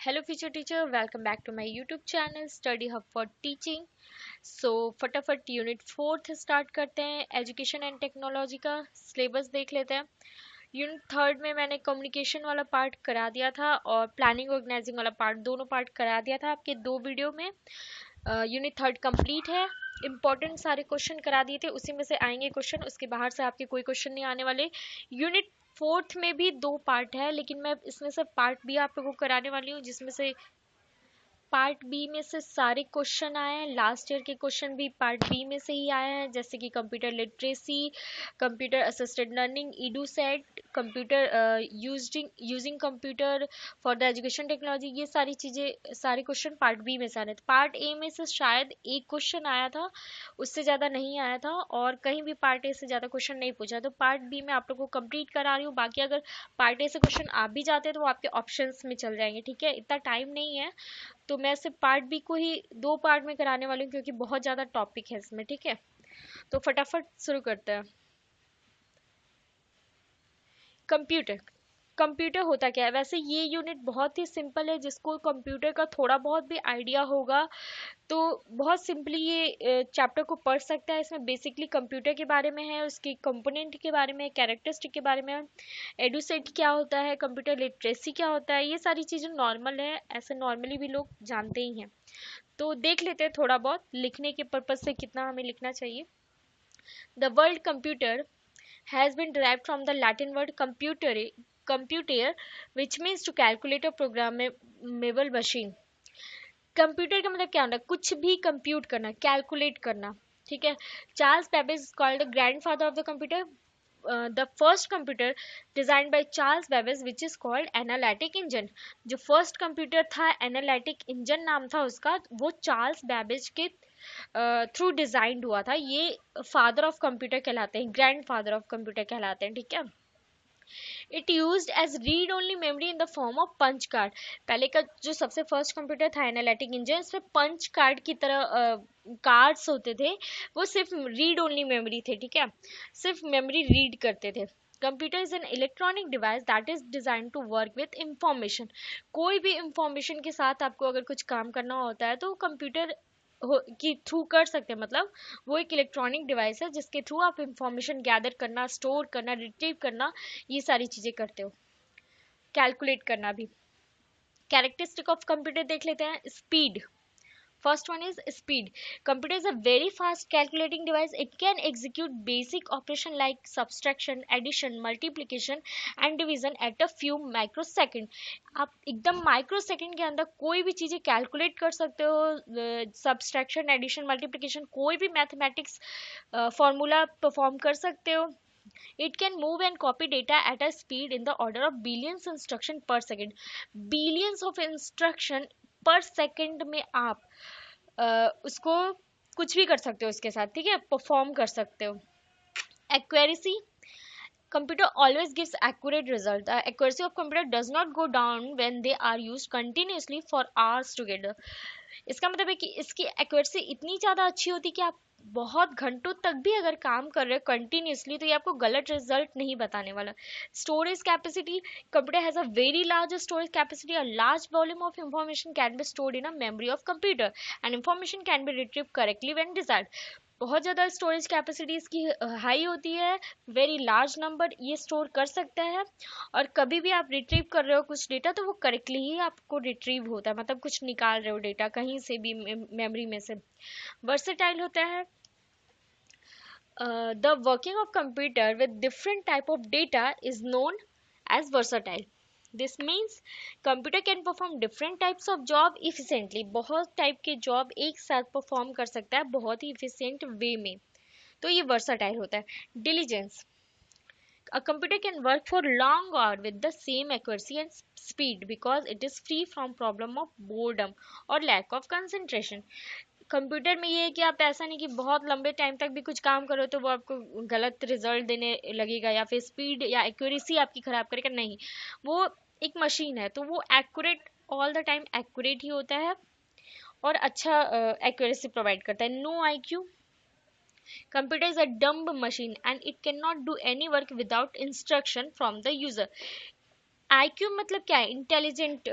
Hello future teacher, welcome back to my YouTube channel study hub for teaching. फटाफट unit fourth start करते हैं। Education and technology का syllabus देख लेते हैं। यूनिट थर्ड में मैंने कम्युनिकेशन वाला पार्ट करा दिया था और प्लानिंग ऑर्गेनाइजिंग वाला पार्ट, दोनों पार्ट करा दिया था आपके दो वीडियो में। यूनिट थर्ड कंप्लीट है। इंपॉर्टेंट सारे क्वेश्चन करा दिए थे, उसी में से आएंगे क्वेश्चन, उसके बाहर से आपके कोई क्वेश्चन नहीं आने वाले। यूनिट फोर्थ में भी दो पार्ट है, लेकिन मैं इसमें से पार्ट बी आप लोगों को कराने वाली हूँ, जिसमें से पार्ट बी में से सारे क्वेश्चन आए हैं। लास्ट ईयर के क्वेश्चन भी पार्ट बी में से ही आए हैं, जैसे कि computer literacy, computer assisted learning, Edu set, computer using computer for the education technology. ये सारी चीज़ें, सारे क्वेश्चन पार्ट बी में से आ रहे थे। पार्ट ए में से शायद एक क्वेश्चन आया था, उससे ज़्यादा नहीं आया था, और कहीं भी पार्ट ए से ज़्यादा क्वेश्चन नहीं पूछा। तो पार्ट बी में आप लोग को कंप्लीट करा रही हूँ। बाकी अगर पार्ट ए से क्वेश्चन आ भी जाते हैं तो वो आपके ऑप्शंस में चल जाएंगे, ठीक है। इतना टाइम नहीं है, तो मैं सिर्फ पार्ट बी को ही दो पार्ट में कराने वाली हूँ, क्योंकि बहुत ज़्यादा टॉपिक है इसमें, ठीक है। तो फटाफट शुरू करते हैं। कंप्यूटर। कंप्यूटर होता क्या है? वैसे ये यूनिट बहुत ही सिंपल है, जिसको कंप्यूटर का थोड़ा बहुत भी आइडिया होगा तो बहुत सिंपली ये चैप्टर को पढ़ सकता है। इसमें बेसिकली कंप्यूटर के बारे में है, उसकी कंपोनेंट के बारे में, कैरेक्टरिस्टिक के बारे में, एडुसेट क्या होता है, कंप्यूटर लिटरेसी क्या होता है, ये सारी चीज़ें नॉर्मल है, ऐसे नॉर्मली भी लोग जानते ही हैं। तो देख लेते हैं थोड़ा बहुत लिखने के पर्पज से कितना हमें लिखना चाहिए। The world computer has been derived from the Latin word computere, which means to calculate a programmable machine. Computer का मतलब क्या होता है? कुछ भी कंप्यूट करना, कैलकुलेट करना, ठीक है। Charles Babbage called the grandfather of the computer. The first computer design by Charles Babbage which is called analytic engine. जो फर्स्ट कंप्यूटर था, एनालिटिक इंजन नाम था उसका, वो चार्ल्स बेबेज के थ्रू डिजाइंड हुआ था। ये फादर ऑफ कंप्यूटर कहलाते हैं, ग्रैंड फादर ऑफ कंप्यूटर कहलाते हैं, ठीक है। It used as read only memory in the form of punch card. पहले का जो सबसे फर्स्ट कंप्यूटर था एनालिटिक इंजन, इसमें पंच कार्ड की तरह कार्ड्स होते थे, वो सिर्फ रीड ओनली मेमोरी थे, ठीक है, सिर्फ मेमोरी रीड करते थे। Computer is an electronic device that is design to work with information. कोई भी इंफॉर्मेशन के साथ आपको अगर कुछ काम करना होता है तो कंप्यूटर की थ्रू कर सकते हैं। मतलब वो एक इलेक्ट्रॉनिक डिवाइस है जिसके थ्रू आप इंफॉर्मेशन गैदर करना, स्टोर करना, रिट्रीव करना, ये सारी चीजें करते हो। कैलकुलेट करना भी। कैरेक्टरिस्टिक ऑफ कंप्यूटर देख लेते हैं। Speed. First one is speed. Computer is a very fast calculating device. It can execute basic operation like subtraction, addition, multiplication and division at a few microsecond. आप एकदम microsecond के अंदर कोई भी चीज़ें कैलकुलेट कर सकते हो। सब्सट्रैक्शन, एडिशन, मल्टीप्लिकेशन, कोई भी मैथमेटिक्स फॉर्मूला परफॉर्म कर सकते हो। It can move and copy data at a speed in the order of billions instruction per second. Billions of instruction पर सेकंड में आप उसको कुछ भी कर सकते हो उसके साथ, ठीक है, परफॉर्म कर सकते हो। Accuracy. Computer always gives accurate result. The accuracy of computer does not go down when they are used continuously for hours together. इसका मतलब है कि इसकी एक्यूरेसी इतनी ज़्यादा अच्छी होती है कि आप बहुत घंटों तक भी अगर काम कर रहे हो कंटिन्यूसली तो ये आपको गलत रिजल्ट नहीं बताने वाला। Storage capacity. Computer has a very large storage capacity. A large volume of information can be stored in a memory of computer and information can be retrieve correctly when desired. बहुत ज़्यादा storage capacity इसकी high होती है, very large number ये store कर सकता है, और कभी भी आप रिट्रीव कर रहे हो कुछ डेटा तो वो करेक्टली ही आपको रिट्रीव होता है, मतलब कुछ निकाल रहे हो डेटा कहीं से भी मेमोरी में से। वर्सेटाइल होता है। The working of computer with different type of data is known as versatile. This means computer can perform different types of job efficiently. बहुत टाइप के जॉब एक साथ परफॉर्म कर सकता है बहुत ही इफिशिएंट वे में, तो ये वर्सेटाइल होता है। Diligence. A computer can work for long hours with the same accuracy and speed because it is free from problem of boredom or lack of concentration. Computer में ये है कि आप ऐसा नहीं कि बहुत लंबे टाइम तक भी कुछ काम करो तो वो आपको गलत रिजल्ट देने लगेगा या फिर स्पीड या एक्यूरेसी आपकी खराब करेगा, नहीं। वो एक मशीन है तो वो accurate, all the time accurate ही होता है और अच्छा एक्यूरेसी प्रोवाइड करता है। No IQ। Computer is a dumb machine and it cannot do any work without instruction from the user. IQ मतलब क्या है? इंटेलिजेंट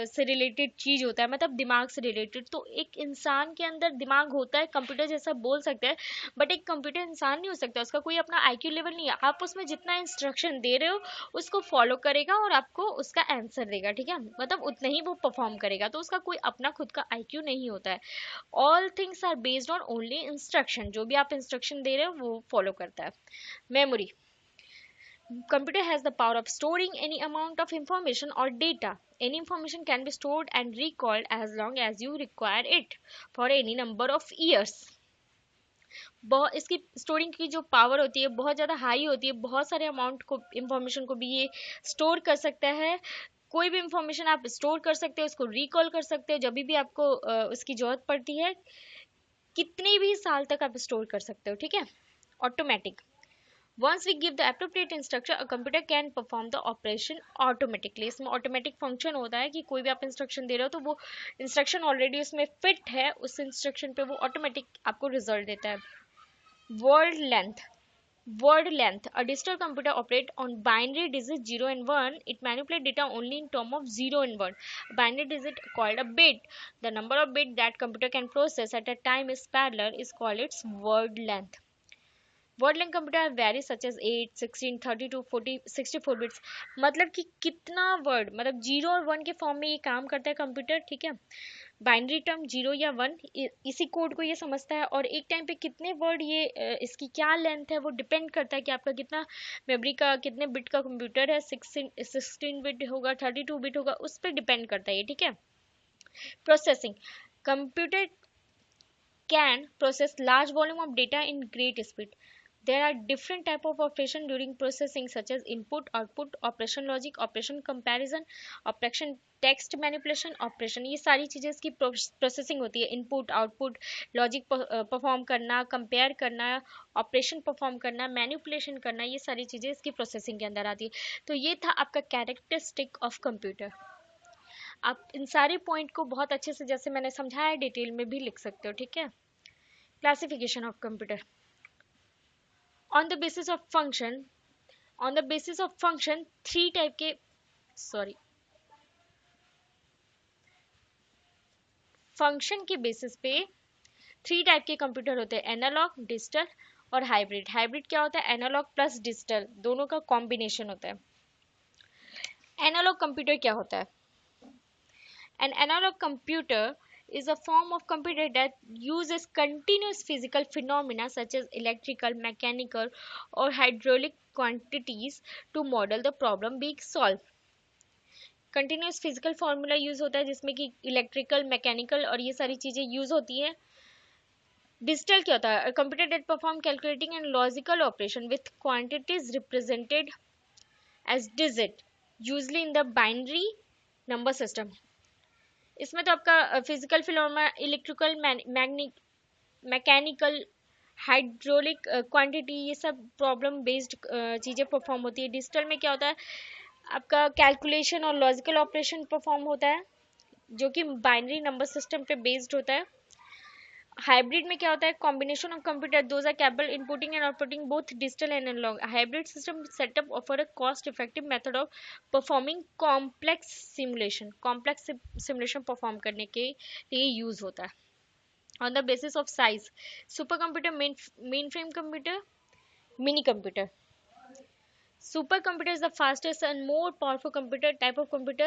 से रिलेटेड चीज होता है, मतलब दिमाग से रिलेटेड। तो एक इंसान के अंदर दिमाग होता है, कंप्यूटर जैसा बोल सकते हैं, बट एक कंप्यूटर इंसान नहीं हो सकता, उसका कोई अपना आईक्यू लेवल नहीं है। आप उसमें जितना इंस्ट्रक्शन दे रहे हो उसको फॉलो करेगा और आपको उसका आंसर देगा, ठीक है, मतलब उतना ही वो परफॉर्म करेगा, तो उसका कोई अपना खुद का आईक्यू नहीं होता है। All things are based on only instruction, जो भी आप इंस्ट्रक्शन दे रहे हो वो फॉलो करता है। Memory, computer has the power of storing any amount of information or data. Any information can be stored and recalled as long as you require it for any number of years. बहुत इसकी storing की जो power होती है बहुत ज़्यादा high होती है, बहुत सारे अमाउंट को इंफॉर्मेशन को भी ये स्टोर कर सकता है। कोई भी इंफॉर्मेशन आप स्टोर कर सकते हो, उसको रिकॉल कर सकते हो जब भी आपको उसकी ज़रूरत पड़ती है, कितने भी साल तक आप स्टोर कर सकते हो, ठीक है। Automatic, once we give the appropriate instruction, a computer can perform the operation automatically. इसमें ऑटोमेटिक फंक्शन होता है कि कोई भी आप इंस्ट्रक्शन दे रहे हो तो वो इंस्ट्रक्शन ऑलरेडी उसमें फिट है, उस इंस्ट्रक्शन पे वो ऑटोमेटिक आपको रिजल्ट देता है। Word length, word length, a digital computer operate on binary digits 0 and 1. It manipulate data only in term of 0 and 1. Binary digit called a bit. The number of bit that computer can process at a time is parallel is called its word length. Word length computer very such as 8, 16, 32, 40, 64 bits, मतलब कि कितना word, मतलब zero और one के form में ये काम करता है कंप्यूटर, ठीक है। बाइनरी टर्म जीरो या वन, इसी कोड को ये समझता है, और एक टाइम पे कितने वर्ड ये इसकी क्या लेंथ है वो डिपेंड करता है कि आपका कितना मेमोरी का कितने बिट का कंप्यूटर है, 16 बिट होगा, 32 बिट होगा, उस पर डिपेंड करता है ये, ठीक है। Processing, computer can process large volume of data in great speed. There are different type of operation during processing such as input, output, operation logic, operation comparison, operation text manipulation, operation, ये सारी चीज़ें इसकी processing होती है। Input, output, logic perform करना, compare करना, operation perform करना, manipulation करना, ये सारी चीज़ें इसकी प्रोसेसिंग के अंदर आती है। तो ये था आपका कैरेक्टरिस्टिक ऑफ कंप्यूटर। आप इन सारे पॉइंट को बहुत अच्छे से जैसे मैंने समझाया डिटेल में भी लिख सकते हो, ठीक है। Classification of computer on the basis of function, on the basis of function three type के, सॉरी, फंक्शन के बेसिस पे थ्री टाइप के कंप्यूटर होते हैं, एनालॉग, डिजिटल और हाइब्रिड। हाइब्रिड क्या होता है? एनालॉग प्लस डिजिटल दोनों का कॉम्बिनेशन होता है। एनालॉग कंप्यूटर क्या होता है? An analog computer is a form of computer that uses continuous physical phenomena such as electrical, mechanical, or hydraulic quantities to model the problem being solved. Continuous physical formula use होता है जिसमें कि electrical, mechanical और ये सारी चीजें use होती हैं। डिजिटल क्या होता है? Computer that perform calculating and logical operation with quantities represented as digit usually in the binary number system. इसमें तो आपका physical phenomena, electrical, mechanical, hydraulic quantity, ये सब प्रॉब्लम बेस्ड चीज़ें परफॉर्म होती है। डिजिटल में क्या होता है? आपका कैलकुलेशन और लॉजिकल ऑपरेशन परफॉर्म होता है जो कि बाइनरी नंबर सिस्टम पे बेस्ड होता है। हाइब्रिड में क्या होता है? Combination of computer those are capable inputting and outputting both digital and analogue. Hybrid system setup offer a cost effective method of performing complex simulation. Complex simulation perform करने के लिए यूज होता है। On the basis of size, supercomputer, mainframe computer, mini computer. Supercomputer is the fastest and more powerful computer type of computer.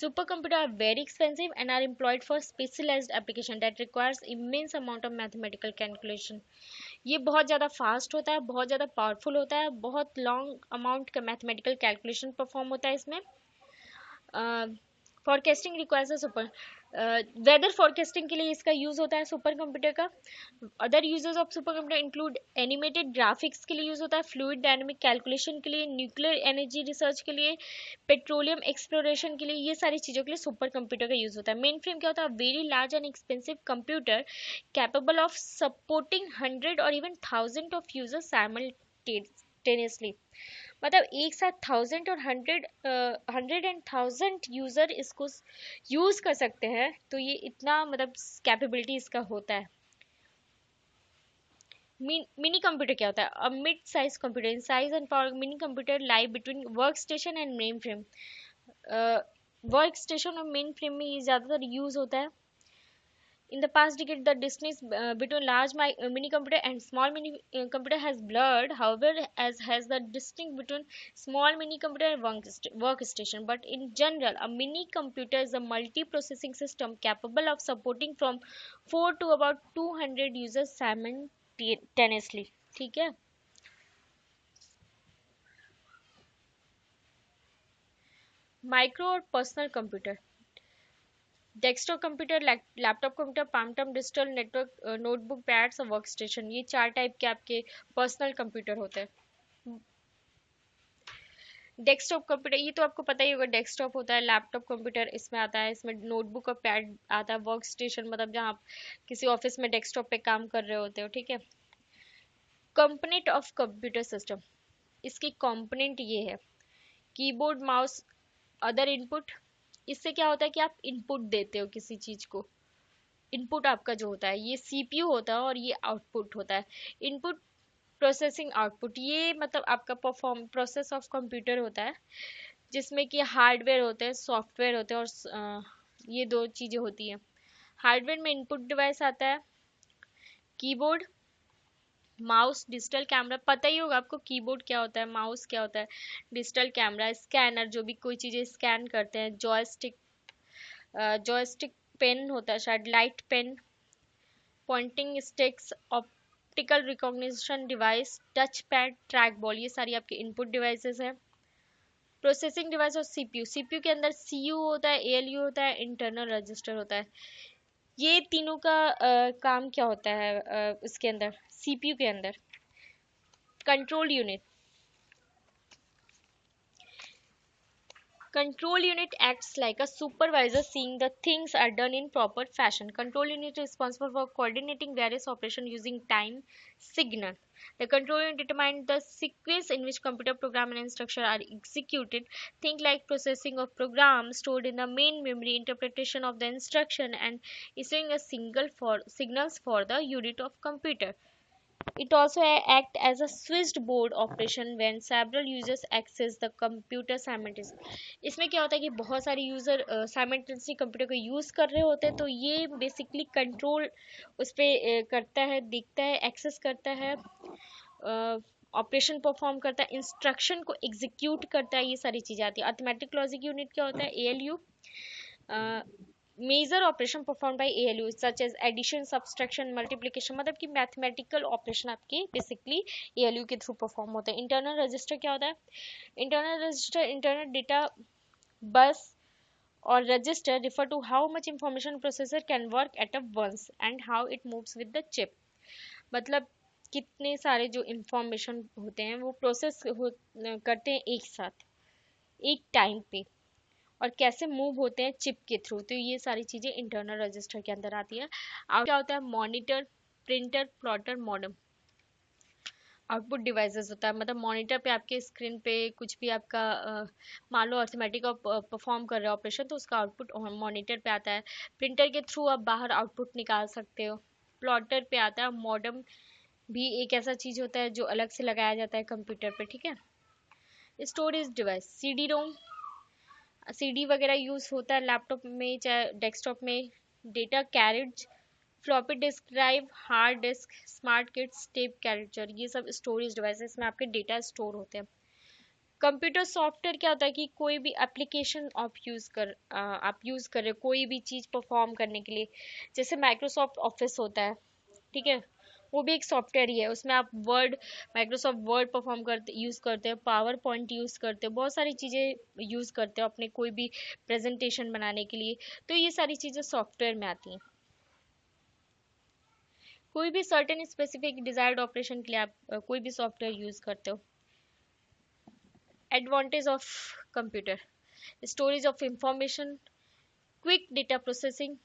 Supercomputers are very expensive and are employed for specialized application that requires immense amount of mathematical calculation. ये बहुत ज़्यादा fast होता है, बहुत ज़्यादा powerful होता है, बहुत लॉन्ग अमाउंट का मैथमेटिकल कैलकुलेशन परफॉर्म होता है इसमें। Forecasting requires a super, weather forecasting के लिए इसका यूज़ होता है सुपर कंप्यूटर का। Other uses of supercomputer include animated graphics के लिए यूज़ होता है, फ्लूइड डायनेमिक कैलकुलेशन के लिए, न्यूक्लियर एनर्जी रिसर्च के लिए, पेट्रोलियम एक्सप्लोरेशन के लिए, ये सारी चीज़ों के लिए सुपर कंप्यूटर का यूज़ होता है। मेन फ्रेम क्या होता है? Very large and expensive computer capable of supporting 100 और इवन 1000 ऑफ यूजर्स साइमल्टेनियसली। मतलब एक साथ 1000 और 100 एंड 1000 यूजर इसको यूज कर सकते हैं, तो ये इतना मतलब कैपेबिलिटी इसका होता है। मिनी कंप्यूटर क्या होता है? A mid size computer in size and power. Mini computer lie between work station and main frame. Work station और मेन फ्रेम में ये ज़्यादातर यूज़ होता है. In the past decade, the distance between large mini computer and small mini computer has blurred. However, as has the distinction between small mini computer and workstation. But in general, a mini computer is a multi-processing system capable of supporting from 4 to about 200 users simultaneously. ठीक है. Micro और personal computer. Desktop computer, laptop computer, palm top digital network, notebook, pads और work station, ये 4 type के आपके personal computer होते हैं. Desktop computer ये तो आपको पता ही होगा, डेस्कटॉप होता है. लैपटॉप कंप्यूटर इसमें आता है, इसमें नोटबुक और पैड आता है. वर्क स्टेशन मतलब जहाँ आप किसी ऑफिस में डेस्कटॉप पे काम कर रहे होते हो. ठीक है. Component of computer system. इसकी कंपोनेंट ये है: कीबोर्ड, माउस, अदर इनपुट. इससे क्या होता है कि आप इनपुट देते हो किसी चीज को. इनपुट आपका जो होता है ये सीपीयू होता है और ये आउटपुट होता है. इनपुट, प्रोसेसिंग, आउटपुट, ये मतलब आपका प्रोसेस ऑफ कंप्यूटर होता है जिसमें कि हार्डवेयर होते हैं, सॉफ्टवेयर होते हैं और ये दो चीज़ें होती हैं. हार्डवेयर में इनपुट डिवाइस आता है, कीबोर्ड, माउस, डिजिटल कैमरा. पता ही होगा आपको कीबोर्ड क्या होता है, माउस क्या होता है, डिजिटल कैमरा, स्कैनर जो भी कोई चीज़ें स्कैन करते हैं, जॉयस्टिक पेन होता है शायद, light pen, pointing sticks, optical recognition device, touch pad, track ball, ये सारी आपके इनपुट डिवाइसेस हैं. प्रोसेसिंग डिवाइस और सीपीयू. सीपीयू के अंदर सीयू होता है, एएलयू होता है, इंटरनल रजिस्टर होता है. ये तीनों का काम क्या होता है इसके अंदर, सीपीयू के अंदर? Control unit. Control unit acts like a supervisor seeing the things are done in proper fashion. Control unit is responsible for coordinating various operations using time signal. The control unit determines the sequence in which computer program and instruction are executed. Think like processing of programs stored in the main memory, interpretation of the instruction, and issuing a signals for the unit of computer. It also acts as a switched board operation when several users access the computer simultaneously. इसमें क्या होता है कि बहुत सारे user simultaneously computer को use कर रहे होते हैं, तो ये बेसिकली कंट्रोल उस पर करता है, देखता है, एक्सेस करता है, ऑपरेशन परफॉर्म करता है, इंस्ट्रक्शन को एग्जीक्यूट करता है. ये सारी चीज़ें आती है. अर्थमेटिक लॉजिक यूनिट क्या होता है? ALU. Major operation perform by ALU such as addition, subtraction, multiplication, मतलब कि मैथमेटिकल ऑपरेशन आपके बेसिकली एएलयू के थ्रू परफॉर्म होते हैं. इंटरनल रजिस्टर क्या होता है? Internal register internal data bus और register refer to how much information processor can work at a once and how it moves with the chip. मतलब कितने सारे जो इंफॉर्मेशन होते हैं वो प्रोसेस करते हैं एक साथ, एक टाइम पे, और कैसे मूव होते हैं चिप के थ्रू. तो ये सारी चीज़ें इंटरनल रजिस्टर के अंदर आती है. आउट क्या होता है? Monitor, printer, plotter, modem. Output devices होता है, मतलब मॉनिटर पे आपके स्क्रीन पे कुछ भी आपका मान लो अर्थमेटिक परफॉर्म कर रहे हो ऑपरेशन, तो उसका आउटपुट मॉनिटर पे आता है. प्रिंटर के थ्रू आप बाहर आउटपुट निकाल सकते हो. प्लॉटर पे आता है. मॉडेम भी एक ऐसा चीज़ होता है जो अलग से लगाया जाता है कंप्यूटर पे. ठीक है. Storage device, CD ROM, CD वगैरह यूज़ होता है लैपटॉप में चाहे डेस्कटॉप में. Data carriage, floppy disk drive, hard disk, smart kits, tape character, ये सब स्टोरेज डिवाइसेस में आपके डेटा स्टोर होते हैं. कंप्यूटर सॉफ्टवेयर क्या होता है कि कोई भी एप्लीकेशन आप यूज़ कर रहे हो कोई भी चीज़ परफॉर्म करने के लिए. जैसे माइक्रोसॉफ्ट ऑफिस होता है, ठीक है, वो भी एक सॉफ्टवेयर ही है. उसमें आप माइक्रोसॉफ्ट वर्ड परफॉर्म करते यूज़ करते हो, पावर पॉइंट यूज़ करते हो, बहुत सारी चीज़ें यूज़ करते हो अपने कोई भी प्रेजेंटेशन बनाने के लिए. तो ये सारी चीज़ें सॉफ्टवेयर में आती हैं. कोई भी सर्टेन स्पेसिफिक डिजायर्ड ऑपरेशन के लिए आप कोई भी सॉफ्टवेयर यूज़ करते हो. Advantage of computer: storage of information, quick data processing.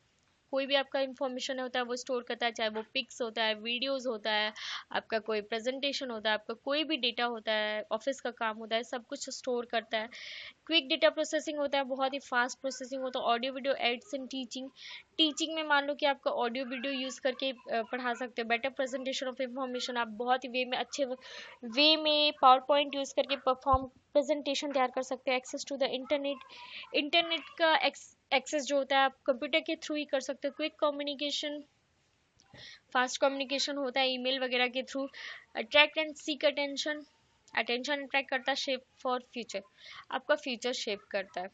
कोई भी आपका इंफॉर्मेशन होता है वो स्टोर करता है, चाहे वो पिक्स होता है, वीडियोस होता है, आपका कोई प्रेजेंटेशन होता है, आपका कोई भी डेटा होता है, ऑफिस का काम होता है, सब कुछ स्टोर करता है. क्विक डेटा प्रोसेसिंग होता है, बहुत ही फास्ट प्रोसेसिंग होता है. Audio video aids and teaching में मान लो कि आपका ऑडियो वीडियो यूज़ करके पढ़ा सकते हो. बेटर प्रेजेंटेशन ऑफ इंफॉर्मेशन, आप बहुत ही वे में अच्छे वे में पावर पॉइंट यूज़ करके परफॉर्म प्रेजेंटेशन तैयार कर सकते हो, एक्सेस टू द इंटरनेट का एक्सेस जो होता है आप कंप्यूटर के थ्रू ही कर सकते हो, क्विक कम्युनिकेशन, फास्ट कम्युनिकेशन होता है ईमेल वगैरह के through, attract and seek attention, attention attract करता है, शेप फॉर फ्यूचर, आपका फ्यूचर शेप करता है।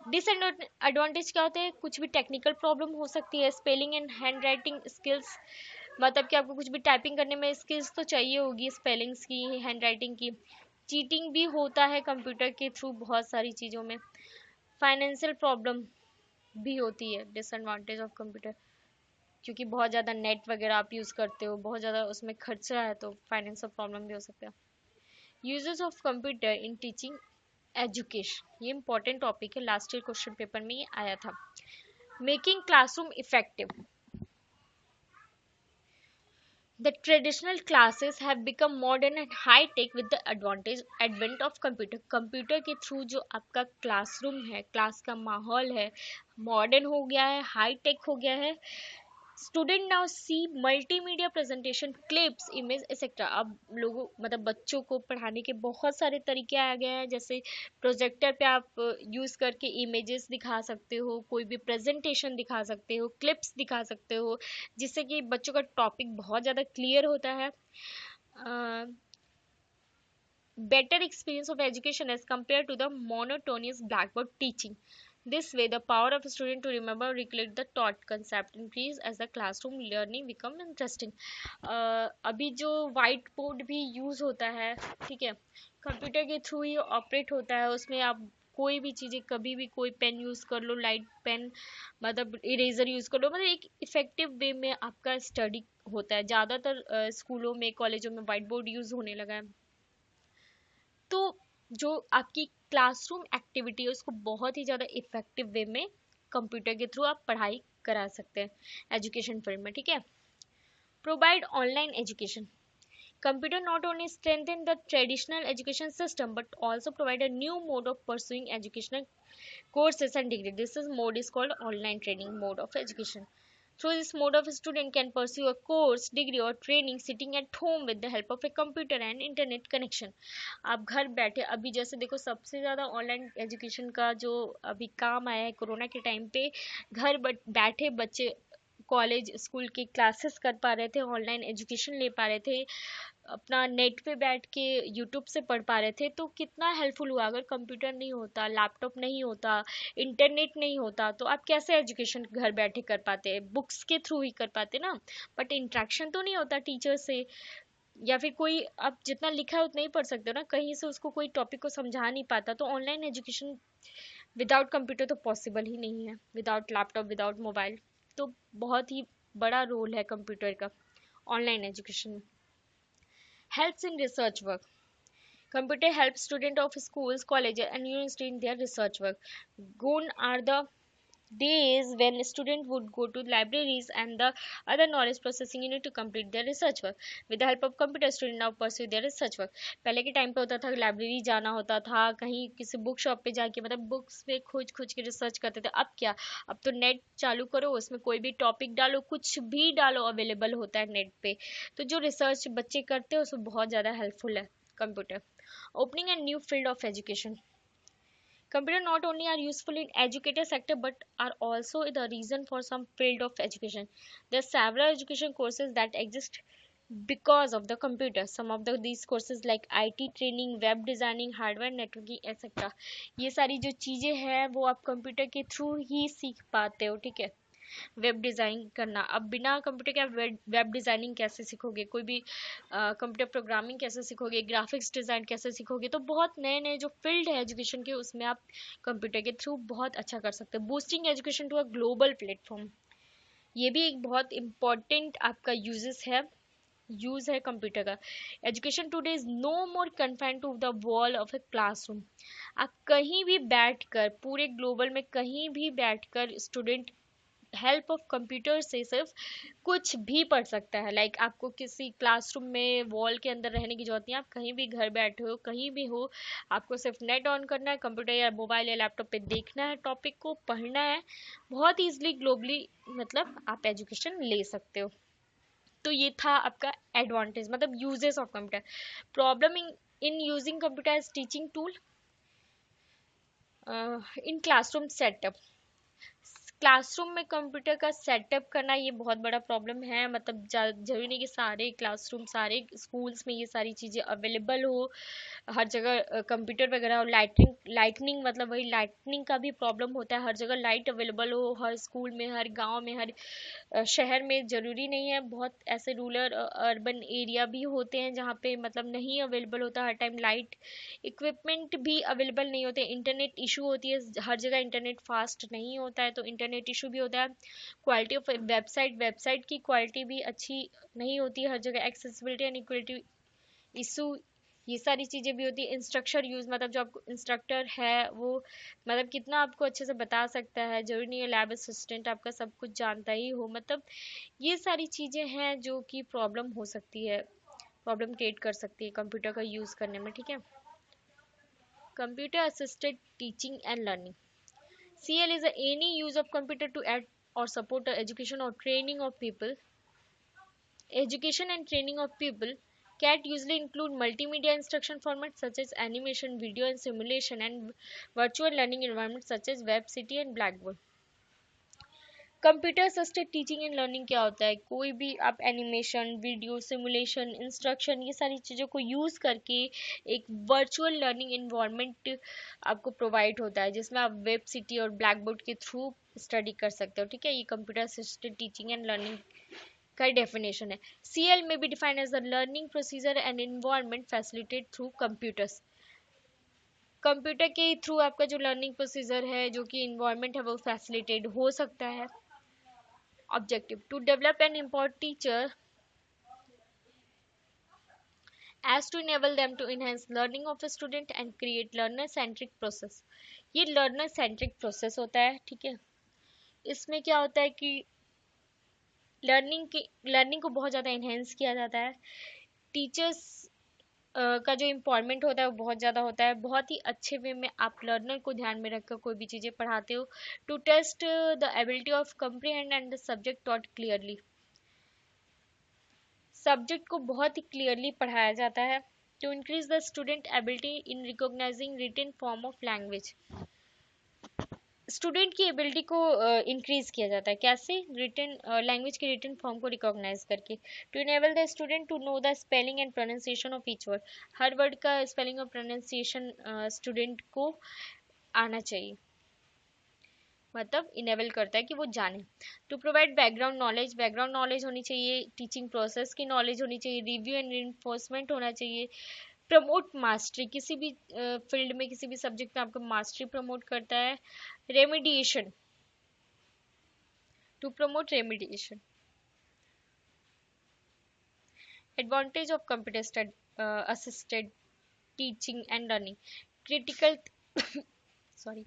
डिसएडवांटेज क्या होते हैं, कुछ भी टेक्निकल प्रॉब्लम हो सकती है, spelling and hand writing skills, मतलब कि आपको कुछ भी टाइपिंग करने में स्किल्स तो चाहिए होगी, स्पेलिंग्स की, हैंड राइटिंग की, चीटिंग भी होता है कंप्यूटर के थ्रू बहुत सारी चीज़ों में, फाइनेंशियल प्रॉब्लम भी होती है, डिसएडवांटेज ऑफ कंप्यूटर, क्योंकि बहुत ज़्यादा नेट वगैरह आप यूज़ करते हो, बहुत ज़्यादा उसमें खर्चा है, तो फाइनेंशियल प्रॉब्लम भी हो सकता है। Uses of computer in teaching education, ये इंपॉर्टेंट टॉपिक है, लास्ट ईयर क्वेश्चन पेपर में ये आया था। Making classroom effective, the traditional classes have become modern and high tech with the advent of computer, computer के थ्रू जो आपका classroom है, क्लास का माहौल है, मॉडर्न हो गया है, हाई टेक हो गया है। Student now see multimedia presentation, clips, image etcetera, अब लोगों मतलब बच्चों को पढ़ाने के बहुत सारे तरीके आ गए हैं, जैसे प्रोजेक्टर पे आप यूज़ करके इमेजेस दिखा सकते हो, कोई भी प्रेजेंटेशन दिखा सकते हो, क्लिप्स दिखा सकते हो, जिससे कि बच्चों का टॉपिक बहुत ज़्यादा क्लियर होता है। Better experience of education as compare to the monotonous blackboard teaching, this way the power of a student to remember recollect the taught concept increase as the classroom learning become interesting। अभी जो white board भी use होता है, ठीक है, computer के through ही operate होता है, उसमें आप कोई भी चीज़ें कभी भी कोई पेन यूज़ कर लो, लाइट पेन, मतलब इरेजर यूज़ कर लो, मतलब एक इफ़ेक्टिव वे में आपका स्टडी होता है। ज़्यादातर स्कूलों में कॉलेजों में वाइट बोर्ड यूज़ होने लगा है, तो जो आपकी क्लासरूम एक्टिविटी है उसको बहुत ही ज़्यादा इफेक्टिव वे में कंप्यूटर के थ्रू आप पढ़ाई करा सकते हैं एजुकेशन फील्ड में, ठीक है। Provide online education, computer not only strengthen the traditional education system but also provide a new mode of pursuing educational courses and degree. This is mode is called online training mode of education. Through this mode of student can pursue a course, degree or training sitting at home with the help of a computer and internet connection। आप घर बैठे, अभी जैसे देखो सबसे ज़्यादा online education का जो अभी काम आया है कोरोना के टाइम पे, घर बैठे बच्चे कॉलेज स्कूल की क्लासेस कर पा रहे थे, ऑनलाइन एजुकेशन ले पा रहे थे, अपना नेट पे बैठ के यूट्यूब से पढ़ पा रहे थे, तो कितना हेल्पफुल हुआ। अगर कंप्यूटर नहीं होता, लैपटॉप नहीं होता, इंटरनेट नहीं होता, तो आप कैसे एजुकेशन घर बैठे कर पाते, बुक्स के थ्रू ही कर पाते ना, बट इंट्रैक्शन तो नहीं होता टीचर से, या फिर कोई आप जितना लिखा है उतना ही पढ़ सकते हो ना, कहीं से उसको कोई टॉपिक को समझा नहीं पाता, तो ऑनलाइन एजुकेशन विदाउट कंप्यूटर तो पॉसिबल ही नहीं है, विदाउट लैपटॉप, विदाउट मोबाइल, तो बहुत ही बड़ा रोल है कंप्यूटर का ऑनलाइन एजुकेशन में। Helps in research work. Computer helps students of schools, colleges, and universities in their research work. Gone are the days when students would go to libraries and the other knowledge processing unit to complete their research work. With the help of computer, students now pursue their research work. पहले के time पे होता था library जाना होता था, कहीं किसी बुक शॉप पे जाके मतलब बुक्स पे खोज खोज के रिसर्च करते थे। अब क्या, अब तो नेट चालू करो, उसमें कोई भी टॉपिक डालो, कुछ भी डालो, अवेलेबल होता है नेट पे, तो जो रिसर्च बच्चे करते हैं उसमें बहुत ज़्यादा हेल्पफुल है computer. Opening a new field of education. Computer not only are useful in educator sector but are also the reason for some field of education. There are several education courses that exist because of the computer. Some of these courses like IT training, web designing, hardware networking, etc. ये सारी जो चीज़ें हैं वो आप computer के through ही सीख पाते हो, ठीक है। वेब डिज़ाइनिंग करना, अब बिना कंप्यूटर के आप वेब डिज़ाइनिंग कैसे सीखोगे, कोई भी कंप्यूटर प्रोग्रामिंग कैसे सीखोगे, ग्राफिक्स डिज़ाइन कैसे सीखोगे, तो बहुत नए नए जो फील्ड है एजुकेशन के उसमें आप कंप्यूटर के थ्रू बहुत अच्छा कर सकते हो। Boosting education to a global platform, ये भी एक बहुत इम्पॉर्टेंट आपका यूज़ है कंप्यूटर का। Education today is no more confined to the wall of a classroom, आप कहीं भी बैठकर, पूरे ग्लोबल में कहीं भी बैठकर स्टूडेंट हेल्प ऑफ कंप्यूटर से सिर्फ कुछ भी पढ़ सकता है। लाइक आपको किसी क्लासरूम में वॉल के अंदर रहने की जरूरत नहीं, आप कहीं भी घर बैठे हो, कहीं भी हो, आपको सिर्फ नेट ऑन करना है, कंप्यूटर या मोबाइल या लैपटॉप पे देखना है, टॉपिक को पढ़ना है, बहुत ईजिली ग्लोबली मतलब आप एजुकेशन ले सकते हो। तो ये था आपका एडवांटेज, मतलब uses of computer. Problem in using computer as teaching tool in classroom setup. Classroom में कंप्यूटर का सेटअप करना ये बहुत बड़ा प्रॉब्लम है, मतलब जरूरी नहीं कि सारे क्लासरूम सारे स्कूल्स में ये सारी चीज़ें अवेलेबल हो, हर जगह कंप्यूटर वगैरह हो। लाइटनिंग मतलब वही लाइटनिंग का भी प्रॉब्लम होता है, हर जगह लाइट अवेलेबल हो, हर स्कूल में, हर गांव में, हर शहर में ज़रूरी नहीं है। बहुत ऐसे रूरल अर्बन एरिया भी होते हैं जहाँ पे मतलब नहीं अवेलेबल होता हर टाइम लाइट, इक्विपमेंट भी अवेलेबल नहीं होते, इंटरनेट इशू होती है, हर जगह इंटरनेट फास्ट नहीं होता है तो इंटरनेट इशू भी होता है। क्वालिटी ऑफ वेबसाइट की क्वालिटी भी अच्छी नहीं होती है हर जगह, एक्सेसिबिलिटी एंड इक्वलिटी इशू, ये सारी चीज़ें भी होती है। इंस्ट्रक्टर यूज़ मतलब जो आपको इंस्ट्रक्टर है वो मतलब कितना आपको अच्छे से बता सकता है, जरूरी नहीं है लैब असिस्टेंट आपका सब कुछ जानता ही हो, मतलब ये सारी चीज़ें हैं जो कि प्रॉब्लम हो सकती है, प्रॉब्लम क्रिएट कर सकती है कंप्यूटर का यूज़ करने में, ठीक है। Computer assisted teaching and learning. CL is any use of computer to add or support the education or training of people. Education and training of people can usually include multimedia instruction formats such as animation, video and simulation, and virtual learning environments such as WebCity and Blackboard. Computer assisted teaching and learning क्या होता है? कोई भी आप animation, video, simulation, instruction, ये सारी चीज़ों को यूज़ करके एक वर्चुअल लर्निंग इन्वायरमेंट आपको प्रोवाइड होता है जिसमें आप वेब सिटी और ब्लैक बोर्ड के थ्रू स्टडी कर सकते हो, ठीक है। ये computer assisted teaching and learning का डेफिनेशन है। CL में be defined as the learning procedure and environment facilitated through computers. Computer के थ्रू आपका जो लर्निंग प्रोसीजर है, जो कि इन्वायरमेंट है, वो फैसिलिटेट हो सकता है। Objective: to develop an empowered teacher as to enable them to enhance learning of a student and create learner centric process। ये learner centric process होता है, ठीक है। इसमें क्या होता है कि लर्निंग को बहुत ज़्यादा इन्हेंस किया जाता है। टीचर्स का जो इम्पॉर्टमेंट होता है वो बहुत ज़्यादा होता है, बहुत ही अच्छे वे में आप लर्नर को ध्यान में रखकर कोई भी चीज़ें पढ़ाते हो। To test the ability of comprehend and the subject taught clearly, subject को बहुत ही क्लियरली पढ़ाया जाता है। To increase the student ability in recognising written form of language, student की एबिलिटी को इंक्रीज किया जाता है, कैसे? रिटन लैंग्वेज के रिटन फॉर्म को रिकॉग्नाइज करके। To enable the student to know the spelling and pronunciation of each word, हर वर्ड का स्पेलिंग और प्रोनाउंसिएशन स्टूडेंट को आना चाहिए, मतलब इनेबल करता है कि वो जाने। टू प्रोवाइड बैकग्राउंड नॉलेज होनी चाहिए, टीचिंग प्रोसेस की नॉलेज होनी चाहिए, रिव्यू एंड इन्फोर्समेंट होना चाहिए। प्रमोट मास्टरी, किसी भी फील्ड में किसी भी सब्जेक्ट में आपको मास्टरी प्रमोट करता है। Remediation, to promote remediation. Advantage of computer assisted teaching and learning, critical sorry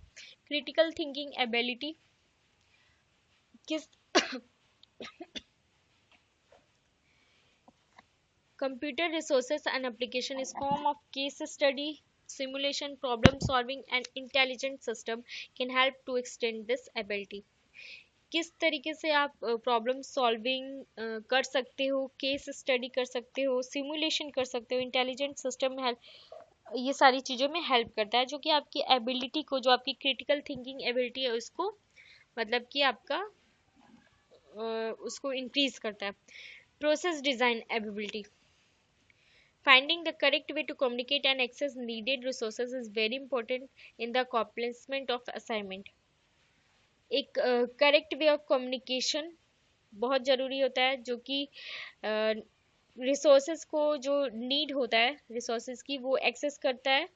critical thinking ability, किस computer resources and application is form of case study, simulation, problem solving and intelligent system can help to extend this ability। किस तरीके से आप problem solving कर सकते हो, case study कर सकते हो, सिमुलेशन कर सकते हो, इंटेलिजेंट सिस्टम में हेल्प, ये सारी चीज़ों में हेल्प करता है, जो कि आपकी एबिलिटी को, जो आपकी क्रिटिकल थिंकिंग एबिलिटी है उसको मतलब कि आपका उसको इंक्रीज करता है। Process design ability, finding the correct way to communicate and access needed resources is very important in the accomplishment of assignment। एक करेक्ट वे ऑफ कम्युनिकेशन बहुत ज़रूरी होता है, जो कि रिसोर्सेज को जो नीड होता है रिसोर्सेज की वो एक्सेस करता है।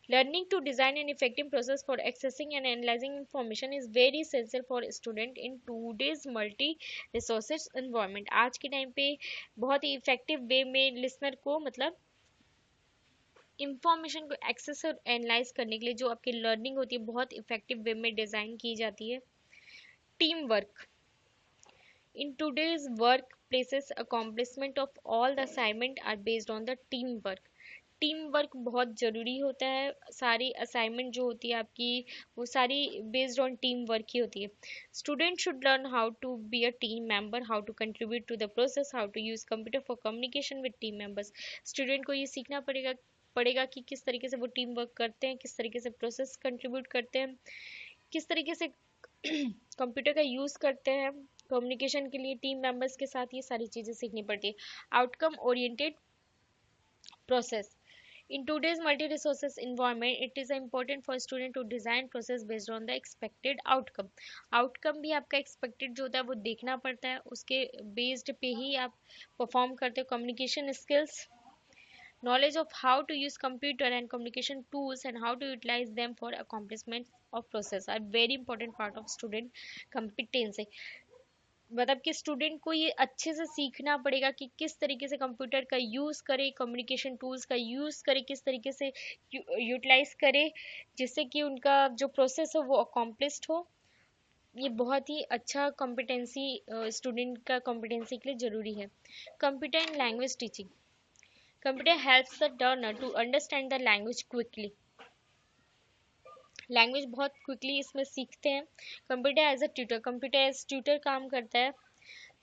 Learning to design an effective process for accessing and analyzing information is very essential for student in today's multi resources environment। आज के टाइम पे बहुत ही इफेक्टिव वे में लिसनर को मतलब इंफॉर्मेशन को एक्सेस और एनालाइज करने के लिए जो आपकी लर्निंग होती है बहुत इफेक्टिव वे में डिज़ाइन की जाती है। Team work, in today's work places accomplishment of all the assignment are based on the team work। Team work बहुत ज़रूरी होता है। सारी असाइनमेंट जो होती है आपकी वो सारी बेस्ड ऑन टीम वर्क ही होती है। Student should learn how to be a team member, how to contribute to the process, how to use computer for communication with team members. Student को ये सीखना पड़ेगा कि किस तरीके से वो टीम वर्क करते हैं, किस तरीके से प्रोसेस कंट्रीब्यूट करते हैं, किस तरीके से कंप्यूटर का यूज़ करते हैं कम्युनिकेशन के लिए टीम मेंबर्स के साथ। ये सारी चीज़ें सीखनी पड़ती है। Outcome oriented process. In today's multi-resources environment, it is important for student to design process based on the expected outcome. Outcome भी आपका expected जो होता है वो देखना पड़ता है, उसके based पे ही आप perform करते हो। Communication skills, knowledge of how to use computer and communication tools and how to utilize them for accomplishment of process are very important part of student competency. मतलब कि स्टूडेंट को ये अच्छे से सीखना पड़ेगा कि किस तरीके से कंप्यूटर का यूज़ करे, कम्युनिकेशन टूल्स का यूज़ करे, किस तरीके से यूटिलाइज करे, जिससे कि उनका जो प्रोसेस हो वो अकॉम्प्लिश्ड हो। ये बहुत ही अच्छा कॉम्पिटेंसी स्टूडेंट का कॉम्पिटेंसी के लिए ज़रूरी है। Computer and language teaching, computer helps the learner to understand the language quickly. Language बहुत क्विकली इसमें सीखते हैं। Computer as a tutor, computer as tutor काम करता है।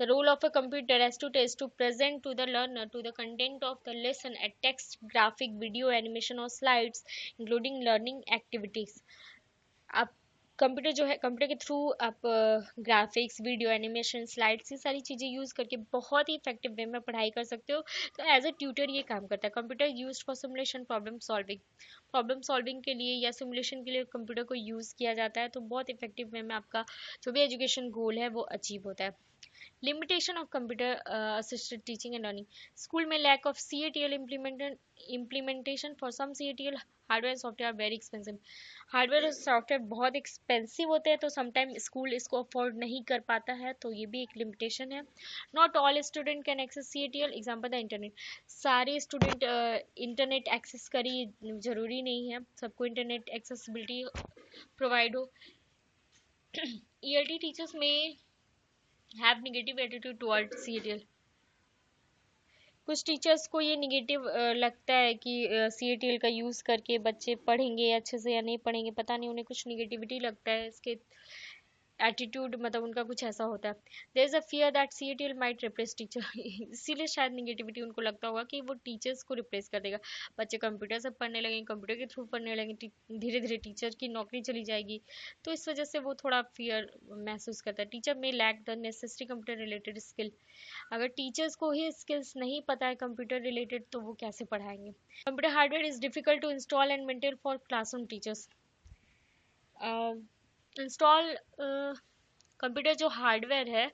The role of a computer as tutor is to present to the learner to the content of the lesson a text, graphic, video, animation or slides, including learning activities. आप computer जो है, computer के through आप graphics, video, animation, slides, ये सारी चीज़ें use करके बहुत ही इफेक्टिव वे में पढ़ाई कर सकते हो। तो एज अ ट्यूटर ये काम करता है। Computer used for simulation, problem solving के लिए या सिमुलेशन के लिए कंप्यूटर को यूज़ किया जाता है। तो बहुत इफेक्टिव वे में आपका जो भी एजुकेशन गोल है वो अचीव होता है। Limitation of computer assisted teaching and learning, school में lack of CATL implementation for some CATL hardware and software very expensive. Hardware और सॉफ्टवेयर बहुत एक्सपेंसिव होते हैं, तो समटाइम स्कूल इसको अफोर्ड नहीं कर पाता है, तो ये भी एक लिमिटेशन है। Not all student can access CATL, example the internet. सारे स्टूडेंट इंटरनेट एक्सेस करिए ज़रूरी नहीं है सबको इंटरनेट एक्सेसिबिलिटी प्रोवाइड हो। ELT teachers may have negative attitude toward CATL। कुछ टीचर्स को ये निगेटिव लगता है कि CATL का यूज़ करके बच्चे पढ़ेंगे अच्छे से या नहीं पढ़ेंगे, पता नहीं, उन्हें कुछ निगेटिविटी लगता है इसके एटीट्यूड, मतलब उनका कुछ ऐसा होता है। There is a fear that CATL might replace teacher, इसीलिए शायद निगेटिविटी उनको लगता होगा कि वो टीचर्स को रिप्लेस कर देगा। बच्चे कंप्यूटर से पढ़ने लगेंगे, कंप्यूटर के थ्रू पढ़ने लगेंगे, धीरे धीरे टीचर की नौकरी चली जाएगी। तो इस वजह से वो थोड़ा फियर महसूस करता है। Teacher may lack the necessary computer related skill, अगर टीचर्स को ही स्किल्स नहीं पता है कंप्यूटर रिलेटेड तो वो कैसे पढ़ाएंगे। Computer hardware is difficult to install and maintain for classroom teachers. Install computer जो हार्डवेयर है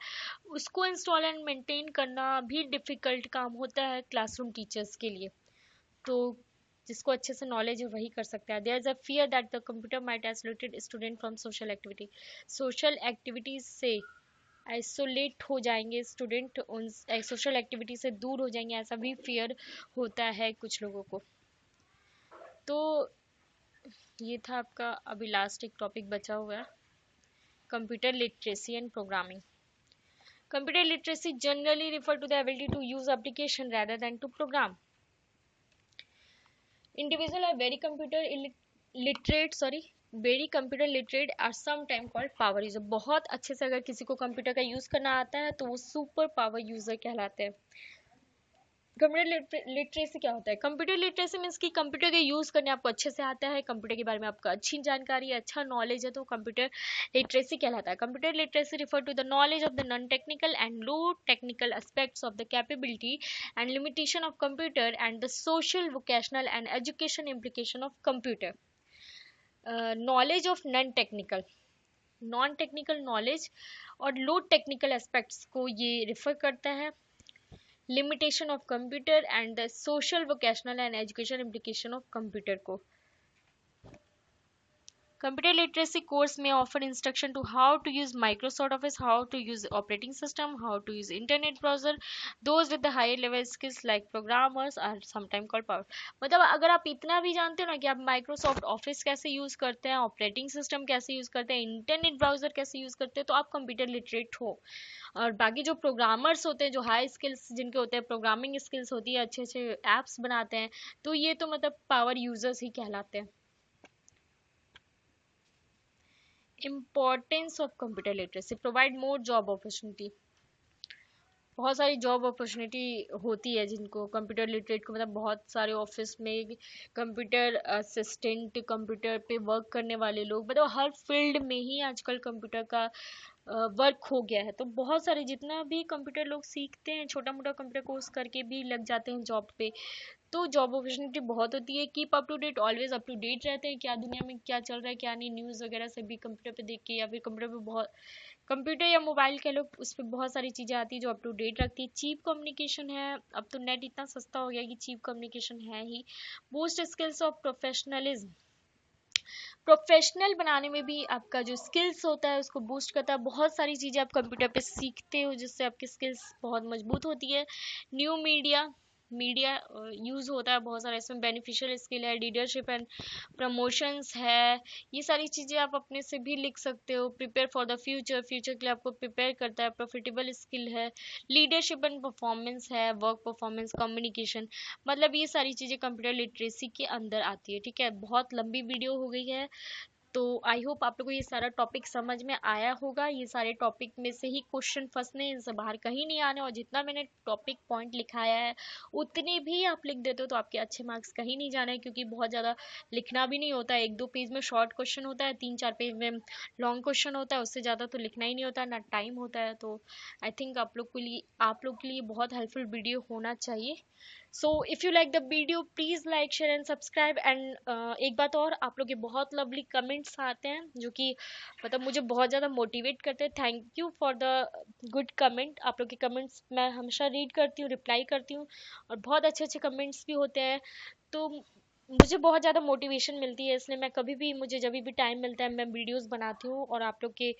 उसको इंस्टॉल एंड मेंटेन करना भी डिफ़िकल्ट काम होता है क्लासरूम टीचर्स के लिए। तो जिसको अच्छे से नॉलेज है वही कर सकता है। There is a fear that the computer might isolated student from social activity, social activities से आइसोलेट हो जाएंगे स्टूडेंट, उन सोशल एक्टिविटी से दूर हो जाएंगे, ऐसा भी फियर होता है कुछ लोगों को। तो ये था आपका अभी लास्ट एक टॉपिक बचा हुआ है, computer literacy and programming. Computer literacy generally refer to the ability to use application rather than to program. Individual are very computer literate are sometime called power user. बहुत अच्छे से अगर किसी को कंप्यूटर का यूज़ करना आता है तो वो सुपर पावर यूज़र कहलाते हैं। कंप्यूटर लिटरेसी क्या होता है? कंप्यूटर लिटरेसी मीन्स कि कंप्यूटर का यूज़ करने आपको अच्छे से आता है, कंप्यूटर के बारे में आपको अच्छी जानकारी है, अच्छा नॉलेज है, तो कंप्यूटर लिटरेसी कहलाता है। Computer literacy refer to the knowledge of the non technical and low technical aspects of the capability and limitation of computer and the social vocational and education implication of computer. Knowledge of non technical knowledge और low technical aspects को ये refer करता है। Limitation of computer and the social vocational and education implication of computer को Computer literacy course may offer instruction to how to use Microsoft Office, how to use operating system, how to use internet browser. Those with the higher level skills like programmers are sometimes called power. मतलब अगर आप इतना भी जानते हो ना कि आप माइक्रोसॉफ्ट ऑफिस कैसे यूज करते हैं, ऑपरेटिंग सिस्टम कैसे यूज करते हैं, इंटरनेट ब्राउजर कैसे यूज करते हैं, तो आप कंप्यूटर लिटरेट हो। और बाकी जो प्रोग्रामर्स होते हैं, जो हाई स्किल्स जिनके होते हैं, प्रोग्रामिंग स्किल्स होती है, अच्छे अच्छे एप्स बनाते हैं, तो ये तो मतलब पावर यूजर्स ही कहलाते हैं। Importance of computer literacy, provide more job opportunity. बहुत सारी जॉब अपॉर्चुनिटी होती है जिनको कंप्यूटर लिटरेट को, मतलब बहुत सारे ऑफिस में कंप्यूटर असिस्टेंट, कंप्यूटर पे वर्क करने वाले लोग, मतलब हर फील्ड में ही आजकल कंप्यूटर का वर्क हो गया है। तो बहुत सारे जितना भी कंप्यूटर लोग सीखते हैं, छोटा मोटा कंप्यूटर कोर्स करके भी लग जाते हैं जॉब पे। तो जॉब अपॉर्चुनिटी बहुत होती है। Keep up to date, always up to date रहते हैं, क्या दुनिया में क्या चल रहा है क्या नहीं, न्यूज़ वगैरह से भी कंप्यूटर पे देख के, या फिर कंप्यूटर पे बहुत, कंप्यूटर या मोबाइल कह लो, उस पर बहुत सारी चीज़ें आती है जो अप टू डेट रखती है। चीप कम्युनिकेशन है, अब तो नेट इतना सस्ता हो गया कि चीप कम्युनिकेशन है ही। Boost skills of professionalism, professional बनाने में भी आपका जो स्किल्स होता है उसको बूस्ट करता है। बहुत सारी चीज़ें आप कंप्यूटर पे सीखते हो जिससे आपकी स्किल्स बहुत मजबूत होती है। न्यू मीडिया, मीडिया यूज़ होता है बहुत सारा, इसमें बेनिफिशियल स्किल है, लीडरशिप एंड प्रमोशंस है। ये सारी चीज़ें आप अपने से भी लिख सकते हो। Prepare for the future, future के लिए आपको प्रिपेयर करता है। प्रॉफिटेबल स्किल है, लीडरशिप एंड परफॉर्मेंस है, वर्क परफॉर्मेंस, कम्युनिकेशन, मतलब ये सारी चीज़ें कंप्यूटर लिटरेसी के अंदर आती है। ठीक है, बहुत लंबी वीडियो हो गई है, तो आई होप आप लोगों को ये सारा टॉपिक समझ में आया होगा। ये सारे टॉपिक में से ही क्वेश्चन फंसने, इनसे बाहर कहीं नहीं आने, और जितना मैंने टॉपिक पॉइंट लिखाया है उतने भी आप लिख देते हो तो आपके अच्छे मार्क्स कहीं नहीं जाने, क्योंकि बहुत ज़्यादा लिखना भी नहीं होता है। एक दो पेज में शॉर्ट क्वेश्चन होता है, तीन चार पेज में लॉन्ग क्वेश्चन होता है, उससे ज़्यादा तो लिखना ही नहीं होता, ना टाइम होता है। तो आई थिंक आप लोग के लिए बहुत हेल्पफुल वीडियो होना चाहिए। So if you like the video please like share and subscribe. And एक बात और, आप लोग के बहुत लवली कमेंट्स आते हैं जो कि मतलब मुझे बहुत ज़्यादा मोटिवेट करते हैं। Thank you for the good comment. आप लोग के कमेंट्स मैं हमेशा रीड करती हूँ, रिप्लाई करती हूँ, और बहुत अच्छे अच्छे कमेंट्स भी होते हैं। तो मुझे बहुत ज़्यादा मोटिवेशन मिलती है, इसलिए मैं कभी भी, मुझे जब भी टाइम मिलता है मैं वीडियोस बनाती हूँ और आप लोग के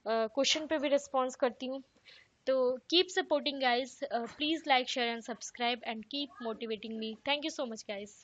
क्वेश्चन पे भी रिस्पॉन्स करती हूँ। तो keep supporting guys, please like share and subscribe and keep motivating me. Thank you so much guys.